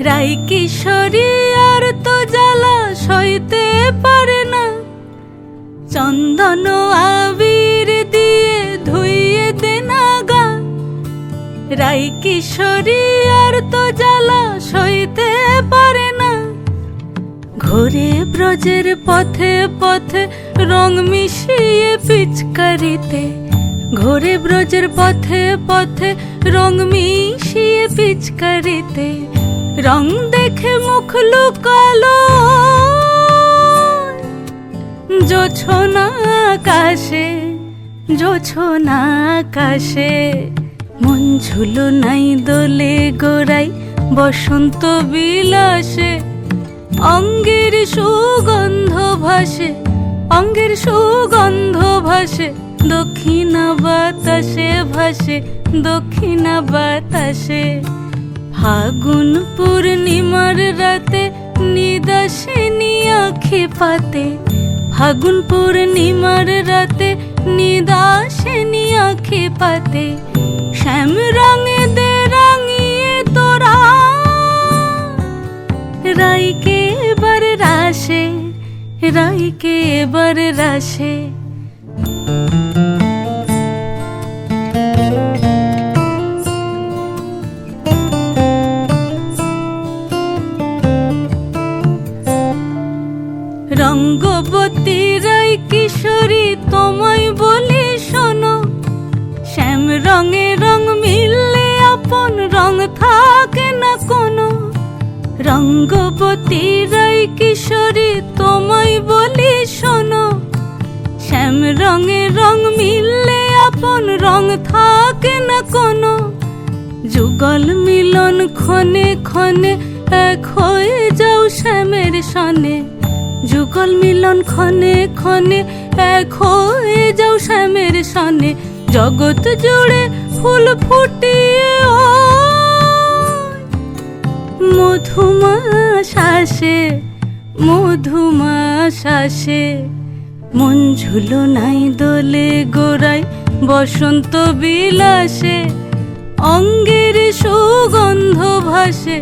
রাই কিশোরী আর তো জ্বালা সইতে পারে না, চন্দন আবির দিয়ে ধুইয়ে দে না গা। রাই কিশোরী আর তো জ্বালা সইতে পারে না, ঘোরে ব্রজের পথে পথে রং মিশিয়ে পিচকারিতে। ঘোরে ব্রজের পথে পথে রং মিশিয়ে পিচকারিতে, রং দেখে মুখ লুকালো জোছনা আকাশে, জোছনা আকাশে। মন ঝুলো নাই দোলে গোড়াই বসন্ত বিলাসে, অঙ্গের সুগন্ধ ভাসে, অঙ্গের সুগন্ধ ভাসে, দক্ষিণা বাতাসে ভাসে, দক্ষিণা বাতাসে। ফাগুন পূর্ণিমার রাতে নিদাসিনী আঁখি পাতে, ফাগুন পূর্ণিমার রাতে নিদাসিনী আঁখি পাতে। শ্যাম রঙে দে রাঙিয়ে তোরা রাইকে এবার রাশে, রাইকে এবার রাশে। রঙ্গবতী রাই কিশোরী তোমায় বলি শোনো, শ্যাম রঙে রং মিললে আপন রং থাকে না কোনো। রঙ্গবতী রাই কিশোরী তোমায় বলি শোনো, শ্যাম রঙে রং মিললে আপন রং থাকে না কোনো। যুগল মিলন ক্ষণে ক্ষণে এক হয়ে যাও শ্যামের সনে, যুগল মিলন ক্ষণে ক্ষণে এক হয়ে যাও শ্যামের সনে। জগৎ জুড়ে ফুল ফুটিয়ে ও মধুমাশাসে, মধুমাশাসে। মন ঝুলো নাই দোলে গোড়াই বসন্ত বিলাসে, অঙ্গের সুগন্ধ ভাসে,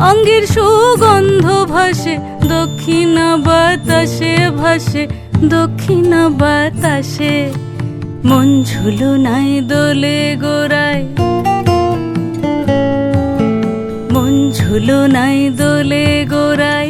অঙ্গের সুগন্ধ ভাসে, দক্ষিণা বাতাসে ভাসে, দক্ষিণা বাতাসে। মন ঝুলো নাই দোলে গোড়ায়, মন ঝুলো নাই দোলে গোড়ায়